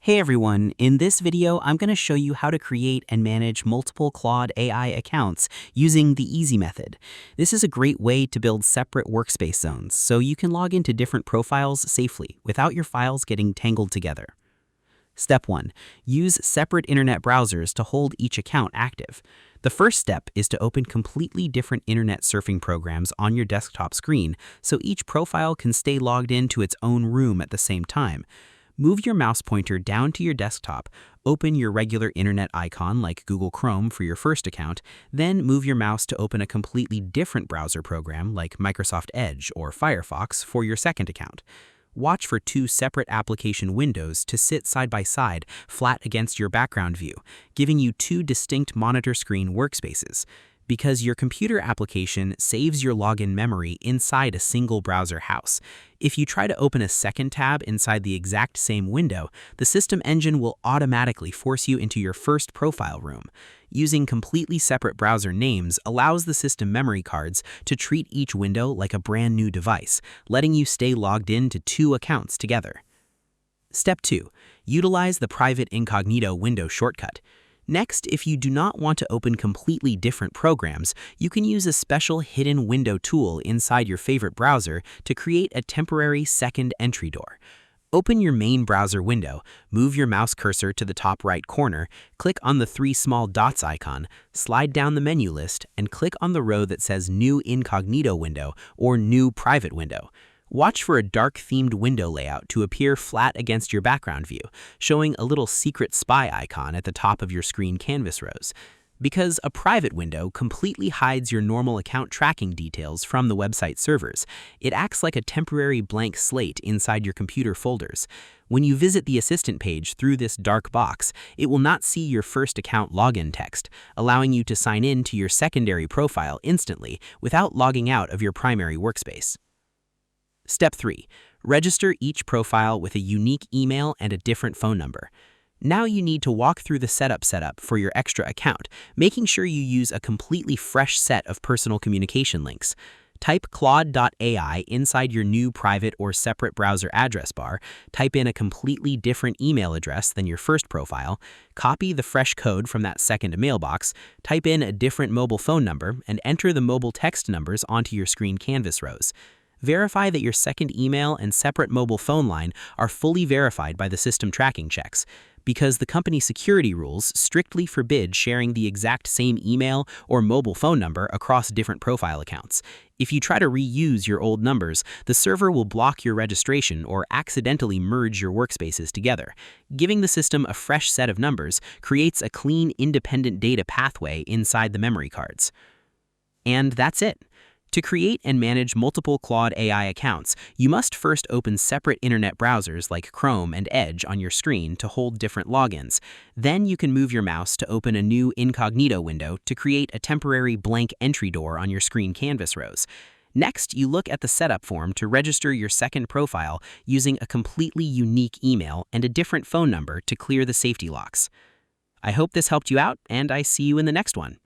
Hey everyone, in this video I'm going to show you how to create and manage multiple Claude AI accounts using the easy method. This is a great way to build separate workspace zones so you can log into different profiles safely without your files getting tangled together. Step 1. Use separate internet browsers to hold each account active. The first step is to open completely different internet surfing programs on your desktop screen so each profile can stay logged into its own room at the same time. Move your mouse pointer down to your desktop, open your regular internet icon like Google Chrome for your first account, then move your mouse to open a completely different browser program like Microsoft Edge or Firefox for your second account. Watch for two separate application windows to sit side by side, flat against your background view, giving you two distinct monitor screen workspaces. Because your computer application saves your login memory inside a single browser house. If you try to open a second tab inside the exact same window, the system engine will automatically force you into your first profile room. Using completely separate browser names allows the system memory cards to treat each window like a brand new device, letting you stay logged in to two accounts together. Step 2. Utilize the private incognito window shortcut. Next, if you do not want to open completely different programs, you can use a special hidden window tool inside your favorite browser to create a temporary second entry door. Open your main browser window, move your mouse cursor to the top right corner, click on the three small dots icon, slide down the menu list, and click on the row that says New Incognito Window or New Private Window. Watch for a dark-themed window layout to appear flat against your background view, showing a little secret spy icon at the top of your screen canvas rows. Because a private window completely hides your normal account tracking details from the website servers, it acts like a temporary blank slate inside your computer folders. When you visit the assistant page through this dark box, it will not see your first account login text, allowing you to sign in to your secondary profile instantly without logging out of your primary workspace. Step 3. Register each profile with a unique email and a different phone number. Now you need to walk through the setup for your extra account, making sure you use a completely fresh set of personal communication links. Type Claude.ai inside your new private or separate browser address bar, type in a completely different email address than your first profile, copy the fresh code from that second mailbox, type in a different mobile phone number, and enter the mobile text numbers onto your screen canvas rows. Verify that your second email and separate mobile phone line are fully verified by the system tracking checks, because the company security rules strictly forbid sharing the exact same email or mobile phone number across different profile accounts. If you try to reuse your old numbers, the server will block your registration or accidentally merge your workspaces together. Giving the system a fresh set of numbers creates a clean, independent data pathway inside the memory cards. And that's it. To create and manage multiple Claude AI accounts, you must first open separate internet browsers like Chrome and Edge on your screen to hold different logins. Then you can move your mouse to open a new incognito window to create a temporary blank entry door on your screen canvas rows. Next, you look at the setup form to register your second profile using a completely unique email and a different phone number to clear the safety locks. I hope this helped you out, and I see you in the next one.